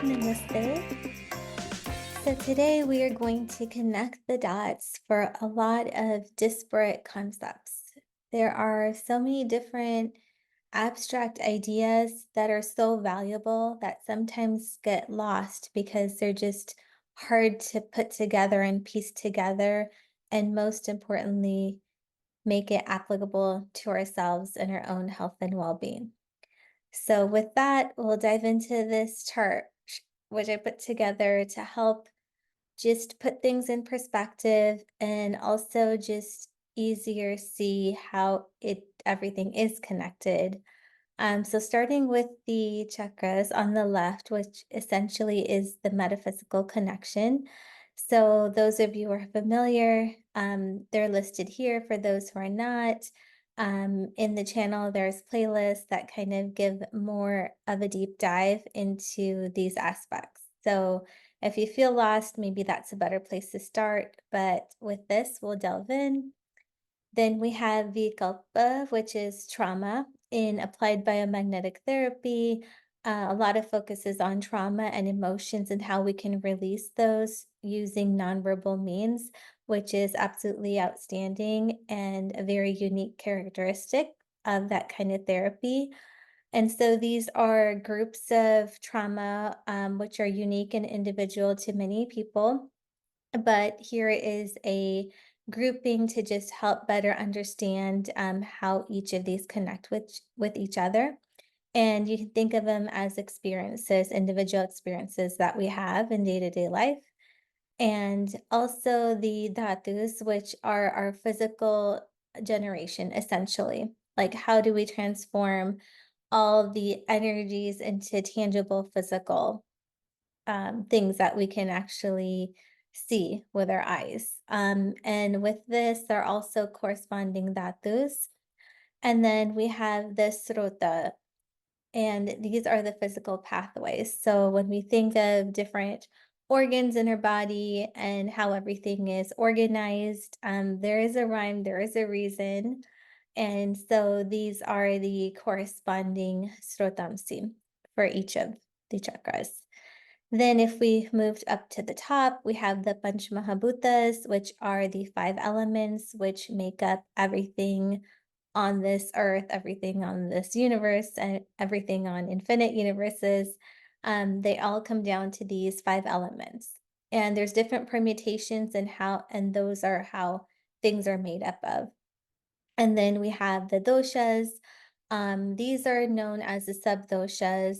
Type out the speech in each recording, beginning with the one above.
Namaste. So today we are going to connect the dots for a lot of disparate concepts. There are so many different abstract ideas that are so valuable that sometimes get lost because they're just hard to put together and piece together, and most importantly, make it applicable to ourselves and our own health and well-being. So with that, we'll dive into this chart, which I put together to help just put things in perspective and also just easier see how everything is connected. So starting with the chakras on the left, which essentially is the metaphysical connection. So those of you who are familiar, they're listed here. For those who are not, in the channel, there's playlists that kind of give more of a deep dive into these aspects. So if you feel lost, maybe that's a better place to start. But with this, we'll delve in. Then we have Vikalpa, which is trauma in applied biomagnetic therapy. A lot of focus is on trauma and emotions and how we can release those using nonverbal means, which is absolutely outstanding and a very unique characteristic of that kind of therapy. And so these are groups of trauma, which are unique and individual to many people. But here is a grouping to just help better understand how each of these connect with each other. And you can think of them as experiences, individual experiences that we have in day-to-day life. And also the dhatus, which are our physical generation, essentially. Like, how do we transform all the energies into tangible physical things that we can actually see with our eyes. And with this, there are also corresponding dhatus. And then we have the srota, and these are the physical pathways. So when we think of different organs in our body and how everything is organized, there is a rhyme, there is a reason. And so these are the corresponding srotamsi for each of the chakras. Then if we moved up to the top, we have the Panchamahabhutas, which are the five elements, which make up everything on this earth, everything on this universe, and everything on infinite universes. They all come down to these five elements. And there's different permutations and those are how things are made up of. And then we have the doshas. These are known as the sub-doshas,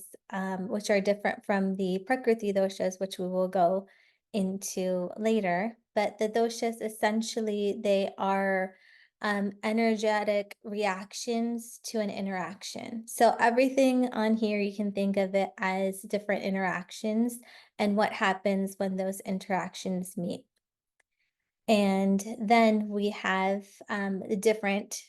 which are different from the prakriti doshas, which we will go into later. But the doshas, essentially, they are energetic reactions to an interaction. So everything on here, you can think of it as different interactions and what happens when those interactions meet. And then we have the different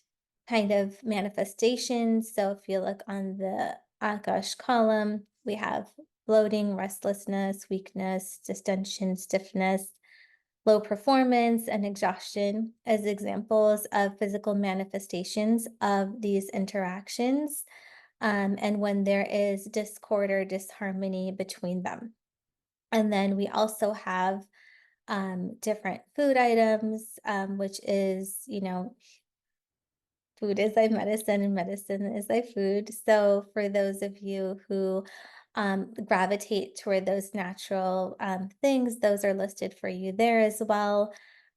kind of manifestations. So if you look on the Akash column, we have bloating, restlessness, weakness, distension, stiffness, low performance, and exhaustion as examples of physical manifestations of these interactions, and when there is discord or disharmony between them. And then we also have different food items, which is, food is like medicine and medicine is like food. So for those of you who gravitate toward those natural things, those are listed for you there as well.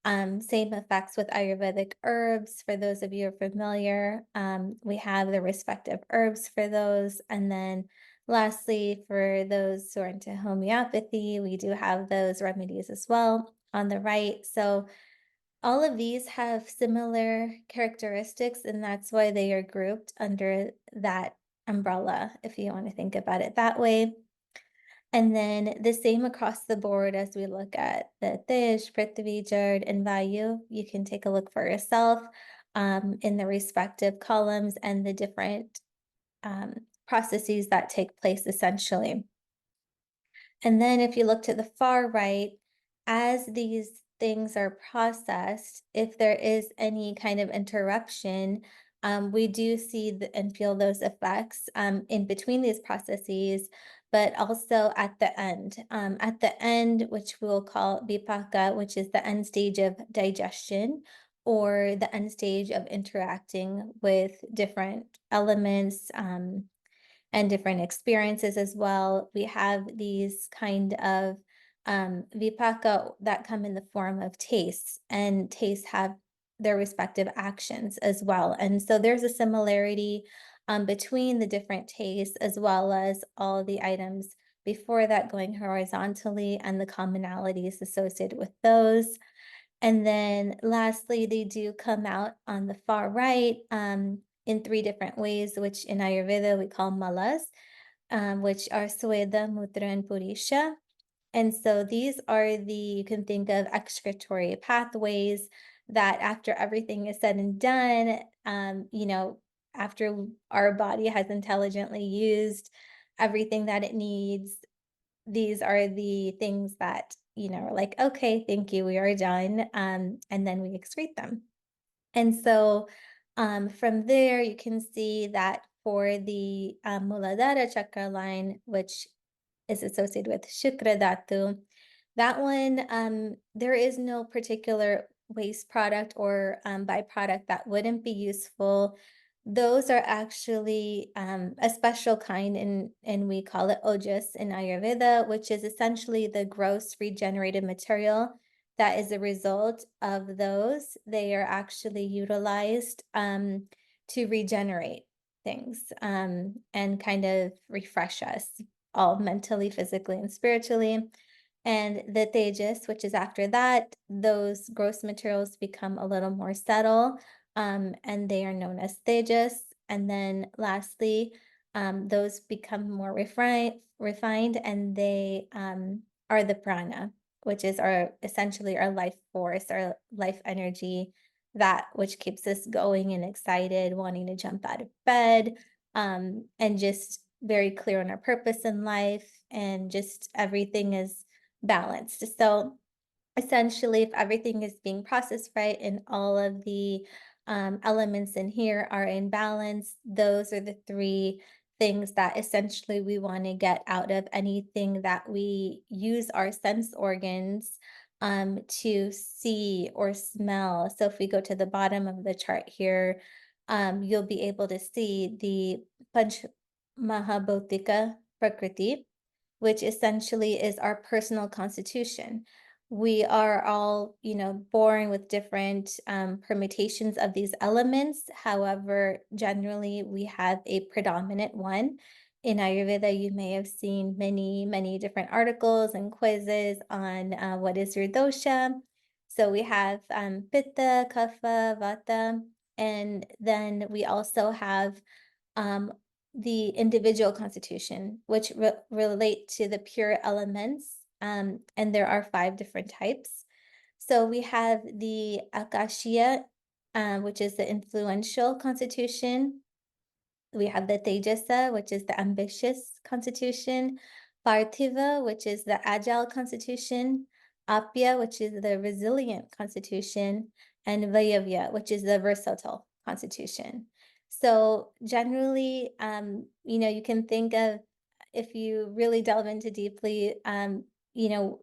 Same effects with Ayurvedic herbs. For those of you who are familiar, we have the respective herbs for those. And then lastly, for those who are into homeopathy, we do have those remedies as well on the right. So all of these have similar characteristics, and that's why they are grouped under that umbrella, if you want to think about it that way. And then the same across the board as we look at the Tej, Prithvi, Jard, and Vayu. You can take a look for yourself in the respective columns and the different processes that take place essentially. And then if you look to the far right, as these things are processed, if there is any kind of interruption, we do see and feel those effects in between these processes, but also at the end. At the end, which we'll call vipaka, which is the end stage of digestion, or the end stage of interacting with different elements. And different experiences as well. We have these kind of vipaka that come in the form of tastes, and tastes have their respective actions as well. And so there's a similarity between the different tastes as well as all the items before that going horizontally and the commonalities associated with those. And then lastly, they do come out on the far right in three different ways, which in Ayurveda we call malas, which are Sweda, Mudra, and Purisha. And so these are you can think of excretory pathways that after everything is said and done, after our body has intelligently used everything that it needs, these are the things that, are like, okay, thank you, we are done. And then we excrete them. And so from there, you can see that for the Muladhara chakra line, which is associated with Shukra Dhatu. That one, there is no particular waste product or byproduct that wouldn't be useful. Those are actually a special kind, and we call it ojas in Ayurveda, which is essentially the gross regenerated material that is a result of those. They are actually utilized to regenerate things and kind of refresh us all mentally, physically, and spiritually. And the tejas, which is after that, those gross materials become a little more subtle, and they are known as tejas. And then lastly, those become more refined, and they are the prana, which is our essentially our life force, our life energy, that which keeps us going and excited, wanting to jump out of bed, and just very clear on our purpose in life, and just everything is balanced. So essentially, if everything is being processed right and all of the elements in here are in balance, those are the three things that essentially we want to get out of anything that we use our sense organs to see or smell. So if we go to the bottom of the chart here, you'll be able to see the Panch Mahabhutika Prakriti, which essentially is our personal constitution. We are all, born with different permutations of these elements. However, generally, we have a predominant one. In Ayurveda, you may have seen many, many different articles and quizzes on what is your dosha. So we have Pitta, Kapha, Vata, and then we also have um, the individual constitution, which relate to the pure elements. And there are 5 different types. So we have the Akashia, which is the influential constitution. We have the Tejasa, which is the ambitious constitution, Parthiva, which is the agile constitution, Apya, which is the resilient constitution, and Vayavya, which is the versatile constitution. So generally, you can think of, if you really delve into deeply,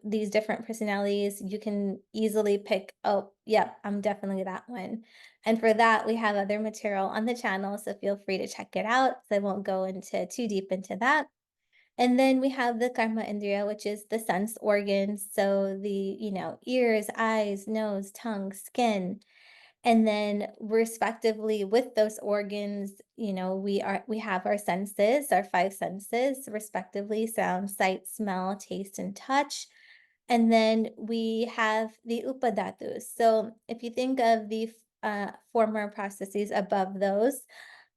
these different personalities, you can easily pick, oh, yep, I'm definitely that one. And for that, we have other material on the channel, so feel free to check it out. So I won't go into too deep into that. And then we have the karma indriya, which is the sense organs. So the, ears, eyes, nose, tongue, skin. And then respectively with those organs, we have our senses, our 5 senses, respectively: sound, sight, smell, taste, and touch. And then we have the upadatus. So if you think of the former processes above those,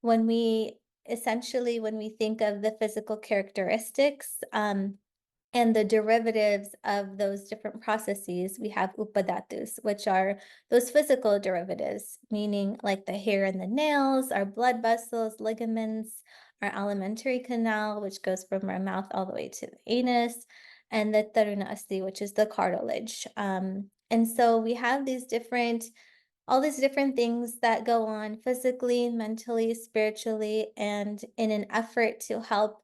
when we think of the physical characteristics, and the derivatives of those different processes, we have upadatus, which are those physical derivatives, meaning like the hair and the nails, our blood vessels, ligaments, our alimentary canal, which goes from our mouth all the way to the anus, and the taruna asti, which is the cartilage. And so we have all these different things that go on physically, mentally, spiritually, and in an effort to help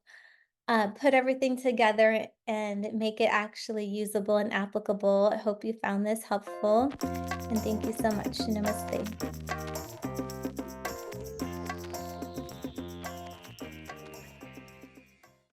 put everything together and make it actually usable and applicable. I hope you found this helpful. And thank you so much. Namaste.